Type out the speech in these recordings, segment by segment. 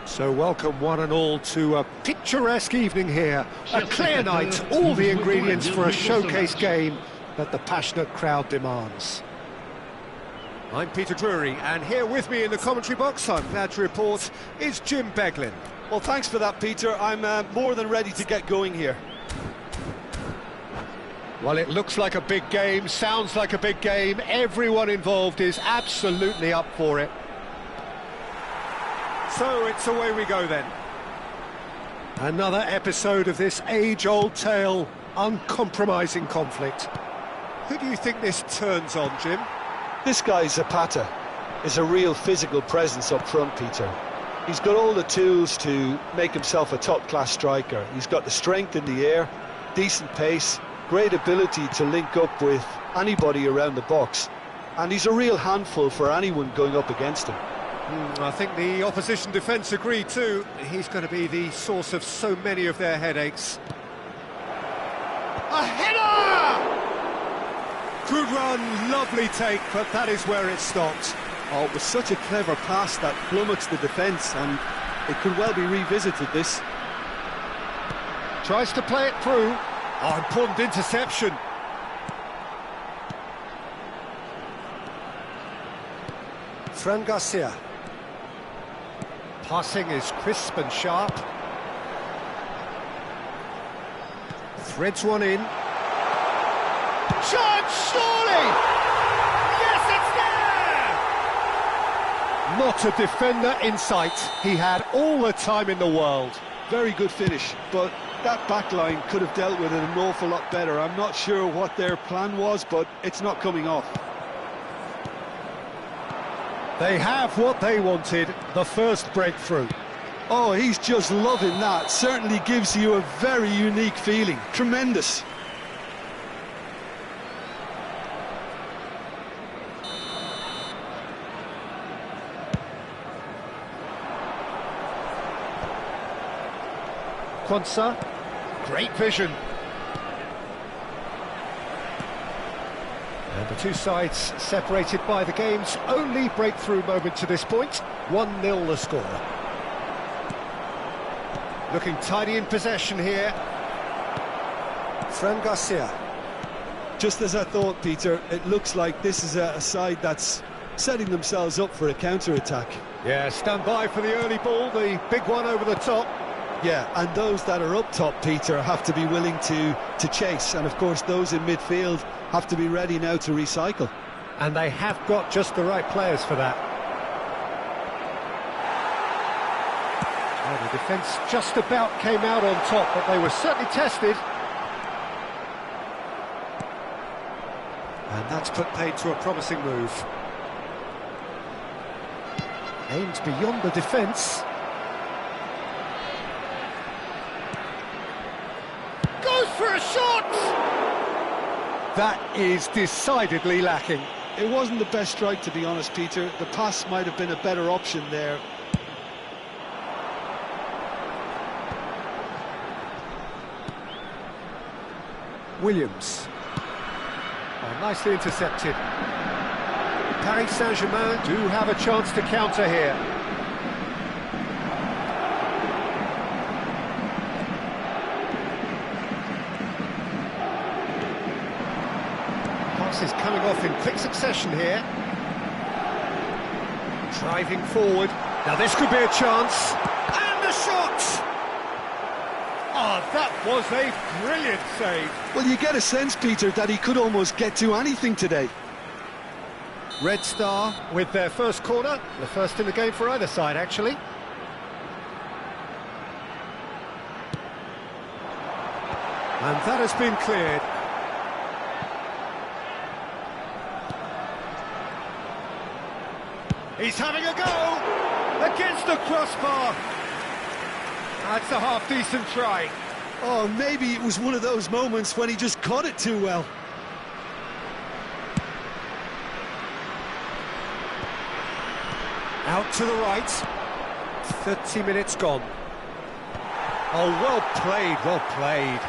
So welcome one and all to a picturesque evening here. A clear night, all the ingredients for a showcase game that the passionate crowd demands. I'm Peter Drury, and here with me in the commentary box, I'm glad to report, is Jim Beglin. Well, thanks for that, Peter. I'm more than ready to get going here. Well, it looks like a big game, sounds like a big game. Everyone involved is absolutely up for it. So it's away we go then. Another episode of this age-old tale, uncompromising conflict. Who do you think this turns on, Jim? This guy, Zapata, is a real physical presence up front, Peter. He's got all the tools to make himself a top-class striker. He's got the strength in the air, decent pace, great ability to link up with anybody around the box. And he's a real handful for anyone going up against him. I think the opposition defence agree too. He's going to be the source of so many of their headaches. A header! Good run, lovely take, but that is where it stopped. Oh, it was such a clever pass that flummoxed the defence, and it could well be revisited, this. Tries to play it through. Oh, important interception. Fran Garcia. Passing is crisp and sharp. Threads one in. Shot, surely! Yes, it's there! Not a defender in sight. He had all the time in the world. Very good finish, but that back line could have dealt with it an awful lot better. I'm not sure what their plan was, but it's not coming off. They have what they wanted, the first breakthrough. Oh, he's just loving that. Certainly gives you a very unique feeling. Tremendous. Quansah, great vision. And the two sides separated by the game's only breakthrough moment to this point. 1-0 the score. Looking tidy in possession here. Fran Garcia. Just as I thought, Peter, it looks like this is a side that's setting themselves up for a counter-attack. Yeah, stand by for the early ball, the big one over the top. Yeah, and those that are up top, Peter, have to be willing to chase. And, of course, those in midfield have to be ready now to recycle. And they have got just the right players for that. Well, the defence just about came out on top, but they were certainly tested. And that's put paid to a promising move. Aimed beyond the defence. Goes for a shot! That is decidedly lacking. It wasn't the best strike, to be honest, Peter. The pass might have been a better option there. Williams. Oh, nicely intercepted. Paris Saint-Germain do have a chance to counter here. Is coming off in quick succession here. Driving forward. Now this could be a chance. And a shot! Oh, that was a brilliant save. Well, you get a sense, Peter, that he could almost get to anything today. Red Star with their first corner. The first in the game for either side, actually. And that has been cleared. He's having a go against the crossbar. That's a half-decent try. Oh, maybe it was one of those moments when he just caught it too well. Out to the right. 30 minutes gone. Oh, well played, well played.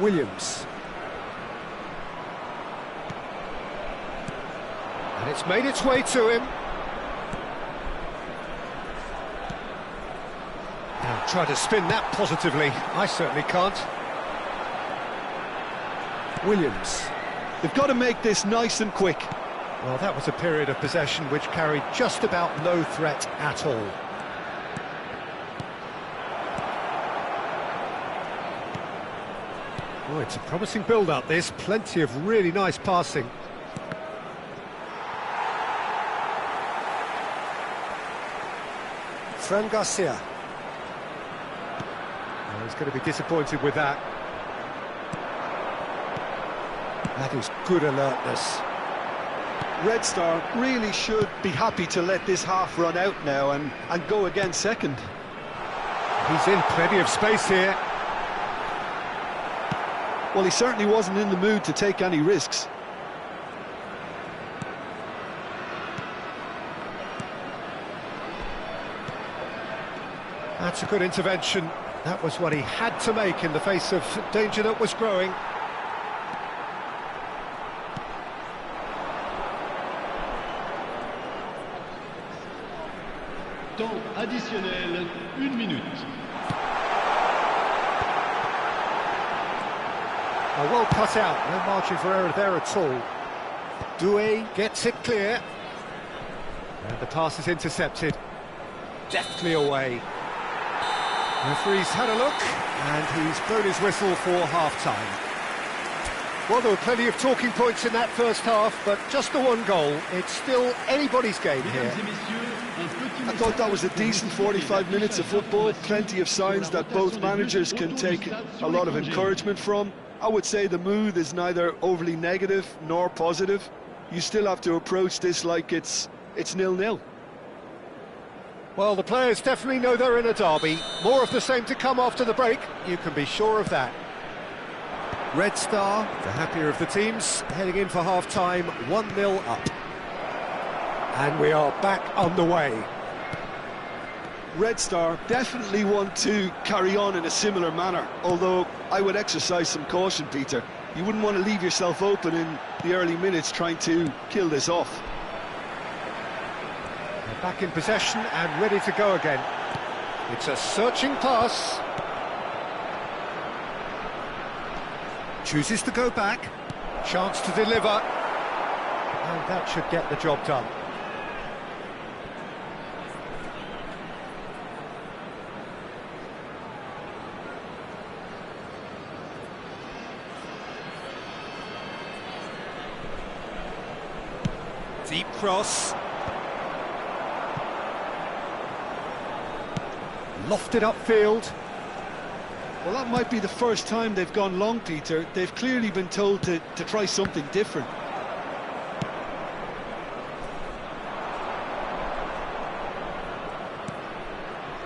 Williams. And it's made its way to him. Now try to spin that positively. I certainly can't. Williams. They've got to make this nice and quick. Well, that was a period of possession which carried just about no threat at all. Oh, it's a promising build-up, this. Plenty of really nice passing. Fran Garcia. Oh, he's going to be disappointed with that. That is good alertness. Red Star really should be happy to let this half run out now and go again second. He's in plenty of space here. Well, he certainly wasn't in the mood to take any risks. That's a good intervention. That was what he had to make in the face of danger that was growing. Temps additionnel, 1 minute. Well cut out, no margin for error there at all. Doué gets it clear. And the pass is intercepted. Deftly away. The referee's had a look, and he's blown his whistle for half-time. Well, there were plenty of talking points in that first half, but just the one goal. It's still anybody's game here. I thought that was a decent 45 minutes of football. Plenty of signs that both managers can take a lot of encouragement from. I would say the mood is neither overly negative nor positive. You still have to approach this like it's 0-0. Well, the players definitely know they're in a derby. More of the same to come after the break, you can be sure of that. Red Star, the happier of the teams, heading in for half-time, 1-0 up. And we are back on the way. Red Star definitely want to carry on in a similar manner, although I would exercise some caution, Peter. You wouldn't want to leave yourself open in the early minutes trying to kill this off. They're back in possession and ready to go again. It's a searching pass. Chooses to go back. Chance to deliver. And that should get the job done. Deep cross. Lofted upfield. Well, that might be the first time they've gone long, Peter. They've clearly been told to try something different.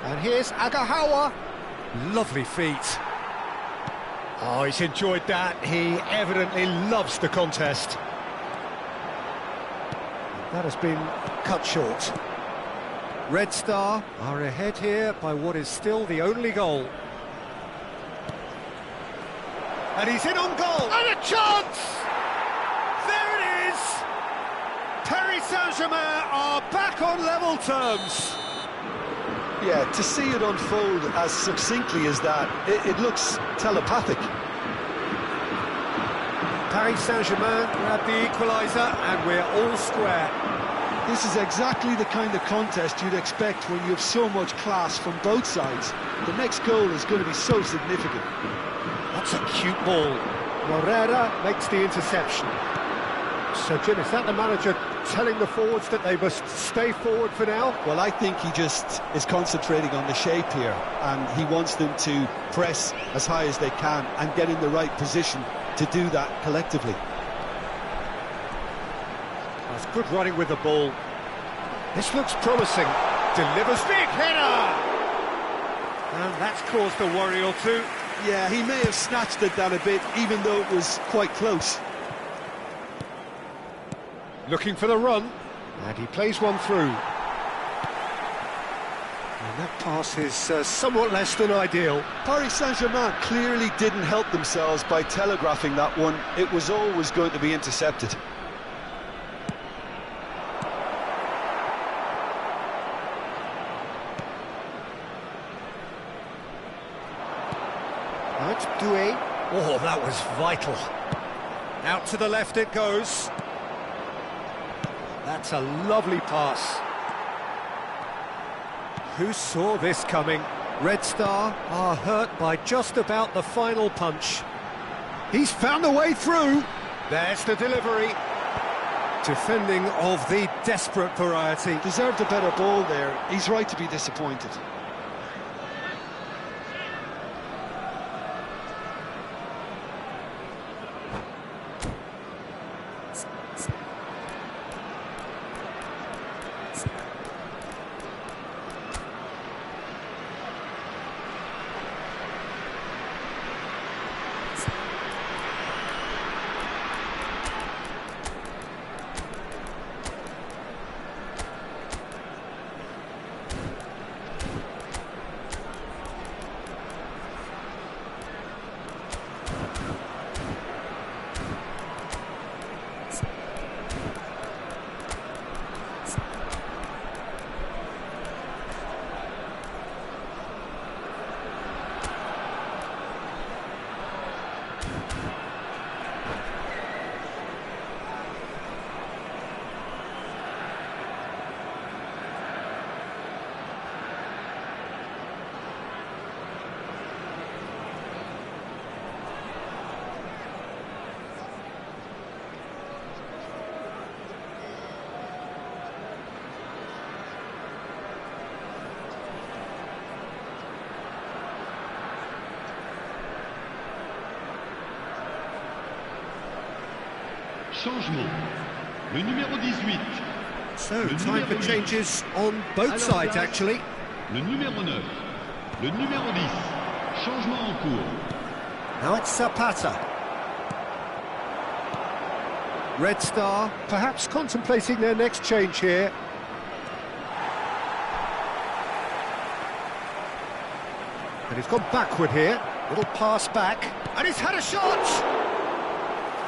And here's Agahawa. Lovely feet. Oh, he's enjoyed that. He evidently loves the contest. That has been cut short. Red Star are ahead here by what is still the only goal. And he's in on goal! And a chance! There it is! Paris Saint-Germain are back on level terms. Yeah, to see it unfold as succinctly as that, it looks telepathic. Paris Saint-Germain grab the equaliser and we're all square. This is exactly the kind of contest you'd expect when you have so much class from both sides. The next goal is going to be so significant. That's a cute ball. Morera makes the interception. So, Jim, is that the manager telling the forwards that they must stay forward for now? Well, I think he just is concentrating on the shape here, and he wants them to press as high as they can and get in the right position to do that collectively. That's good running with the ball. This looks promising. Delivers big header! And that's caused a worry or two. Yeah, he may have snatched at that a bit, even though it was quite close. Looking for the run, and he plays one through. And that pass is somewhat less than ideal. Paris Saint-Germain clearly didn't help themselves by telegraphing that one. It was always going to be intercepted. Oh, that was vital. Out to the left it goes. That's a lovely pass. Who saw this coming? Red Star are hurt by just about the final punch. He's found a way through. There's the delivery. Defending of the desperate variety. Deserved a better ball there. He's right to be disappointed. Changement. Le numéro 18. So, time for changes on both sides, actually. Le numéro 9. Le numéro 10. Changement en cours. Now it's Zapata. Red Star perhaps contemplating their next change here. And he's gone backward here. Little pass back. And he's had a shot!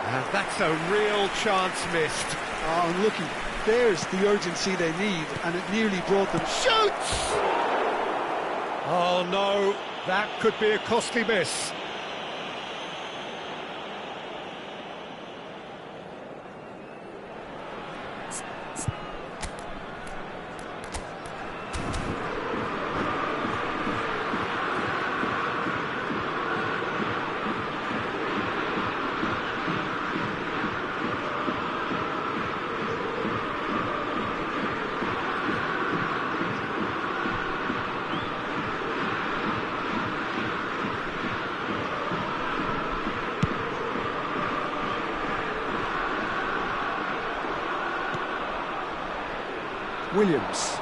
And that's a real chance missed. Oh, looky, there's the urgency they need, and it nearly brought them... Shoots! Oh no, that could be a costly miss. Williams.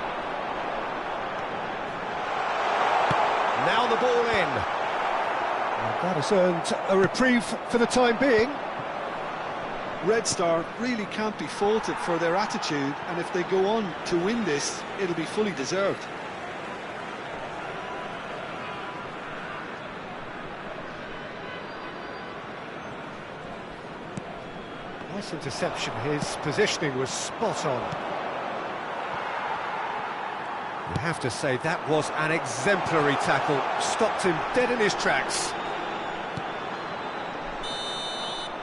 Now the ball in. And that has earned a reprieve for the time being. Red Star really can't be faulted for their attitude, and if they go on to win this, it'll be fully deserved. Nice interception. His positioning was spot on. You have to say that was an exemplary tackle. Stopped him dead in his tracks.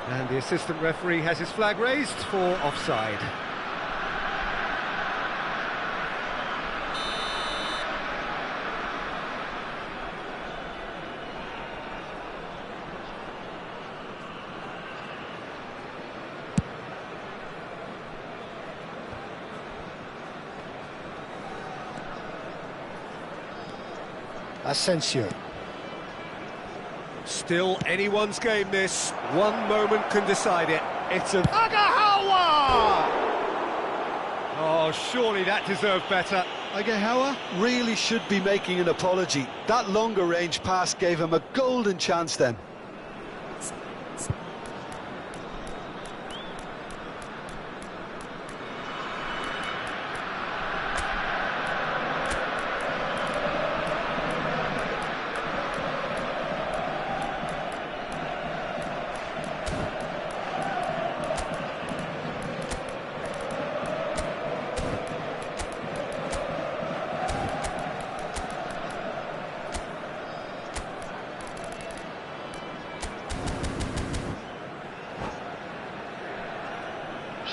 And the assistant referee has his flag raised for offside. Asensio. Still anyone's game, this. One moment can decide it. It's a... Agahawa! Oh, surely that deserved better. Agahawa really should be making an apology. That longer range pass gave him a golden chance then.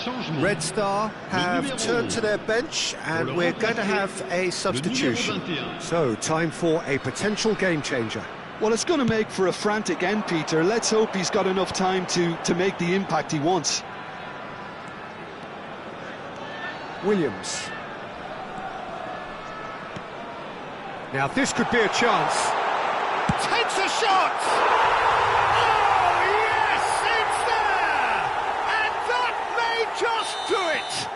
Changement. Red Star have turned to their bench and we're going to have a substitution. So, time for a potential game changer. Well, it's going to make for a frantic end, Peter. Let's hope he's got enough time to make the impact he wants. Williams. Now this could be a chance. Takes a shot! Oh, yes, it's there! And that may just do it!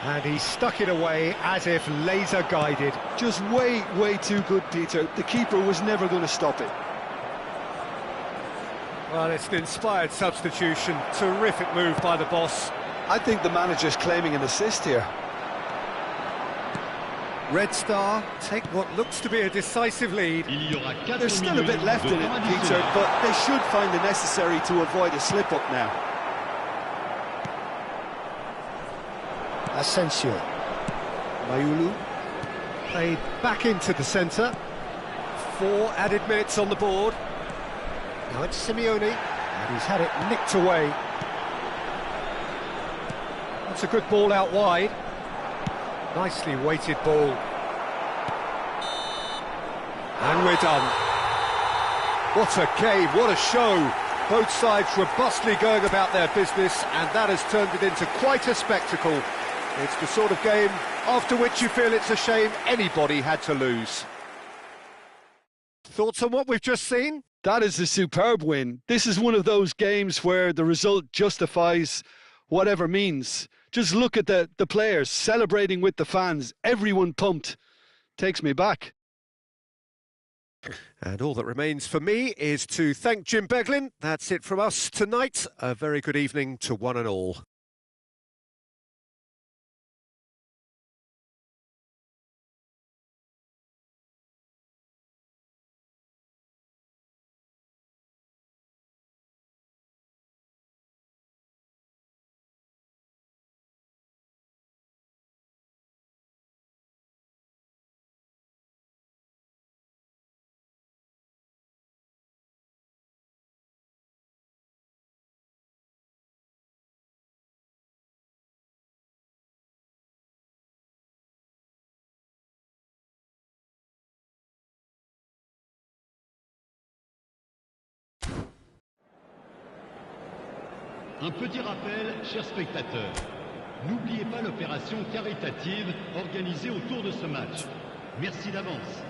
And he stuck it away as if laser-guided. Just way too good, Peter. The keeper was never going to stop it. Well, it's an inspired substitution. Terrific move by the boss. I think the manager's claiming an assist here. Red Star take what looks to be a decisive lead. There's still a bit left in it, Peter, but they should find the necessary to avoid a slip-up now. Asensio. Mayulu. Played back into the centre. 4 added minutes on the board. Now it's Simeone, and he's had it nicked away. That's a good ball out wide. Nicely weighted ball. And we're done. What a game, what a show. Both sides robustly going about their business, and that has turned it into quite a spectacle. It's the sort of game after which you feel it's a shame anybody had to lose. Thoughts on what we've just seen? That is a superb win. This is one of those games where the result justifies whatever means. Just look at the players celebrating with the fans, everyone pumped. Takes me back. And all that remains for me is to thank Jim Beglin. That's it from us tonight. A very good evening to one and all. Un petit rappel, chers spectateurs. N'oubliez pas l'opération caritative organisée autour de ce match. Merci d'avance.